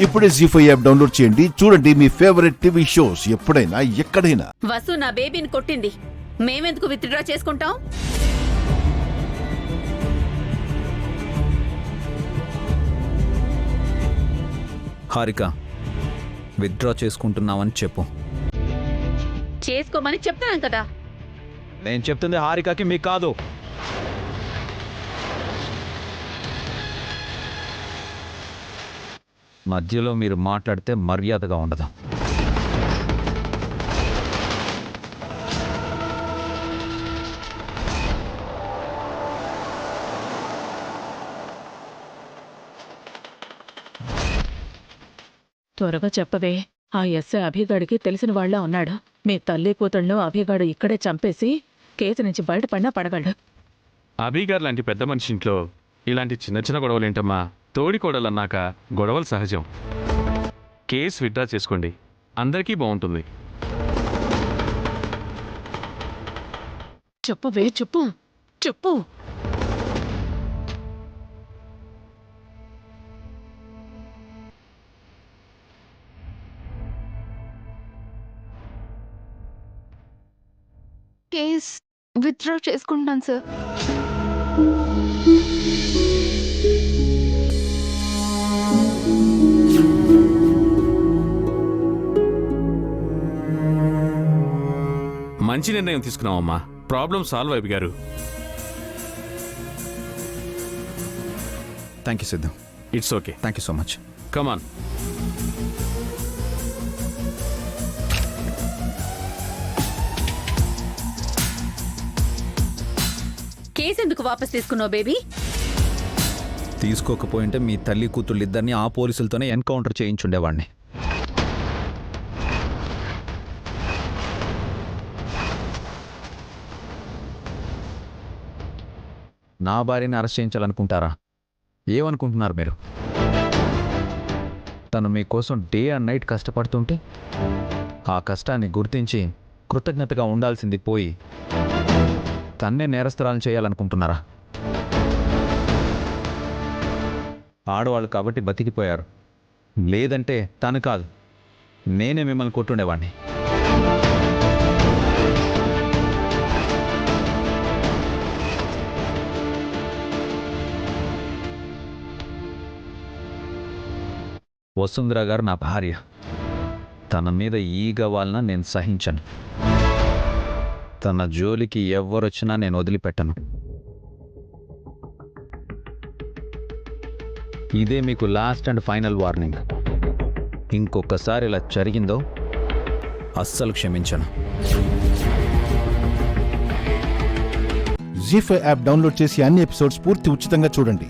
ఇప్పుడే జీ5 app download చేయండి. చూడండి మీ ఫేవరెట్ టీవీ షోస్ ఎప్పుడైనా ఎక్కడైనా. వసు నా బేబీని కొట్టింది, మేమెందుకు విత్డ్రా చేసుకుంటాం? హారిక, విత్డ్రా చేసుకుంటున్నావని చెప్పు. చేసుకోమని చెప్తున్నాను కదా. నేను చెప్తుంది హారికకి, మీకు కాదు. మధ్యలో మీరు మాట్లాడితే మర్యాదగా ఉండదు. త్వరగా చెప్పవే. ఆ ఎస్ఐ అభిగాడికి తెలిసిన వాళ్ళ ఉన్నాడు. మీ తల్లి కూతుళ్ళను అభిగాడు ఇక్కడే చంపేసి కేసు నుంచి బయటపడినా పడగలడు. అభిగారు లాంటి పెద్ద మనిషి ఇంట్లో ఇలాంటి చిన్న చిన్న గొడవలేంటమ్మా? తోడి కోడలన్నాక గొడవలు సహజం. కేసు విత్డ్రా చేసుకోండి, అందరికీ బాగుంటుంది. చెప్పవే, చెప్పు చెప్పు. కేస్ విత్డ్రా చేసుకుంటున్నాను సార్. మంచి నిర్ణయం తీసుకున్నావమ్మా. ప్రాబ్లం సాల్వ్ అయిపోయారు. Thank you Siddhu. It's okay. Thank you so much. Come on. Case ఎందుకు వాపస్ తీసుకున్నావు బేబీ? తీసుకోకపోయింటే మీ తల్లి కూతుళ్ళిద్దరిని ఆ పోలీసులతోనే ఎన్కౌంటర్ చేయించుండేవాడిని. నా భార్యని అరెస్ట్ చేయించాలనుకుంటారా? ఏమనుకుంటున్నారు మీరు? తను మీకోసం డే అండ్ నైట్ కష్టపడుతుంటే ఆ కష్టాన్ని గుర్తించి కృతజ్ఞతగా ఉండాల్సింది పోయి తన్నే నేరస్తురాలను చేయాలనుకుంటున్నారా? ఆడవాళ్ళు కాబట్టి బతికిపోయారు, లేదంటే తను కాదు నేనే మిమ్మల్ని కొట్టుండేవాడిని. వసుంధర గారు నా భార్య. తన మీద ఈగ వాళ్ళన నేను సహించను. తన జోలికి ఎవ్వరొచ్చినా నేను వదిలిపెట్టను. ఇదే మీకు లాస్ట్ అండ్ ఫైనల్ వార్నింగ్. ఇంకొకసారి ఇలా జరిగిందో అస్సలు క్షమించను. జీ5 యాప్ డౌన్లోడ్ చేసి అన్ని ఎపిసోడ్స్ పూర్తి ఉచితంగా చూడండి.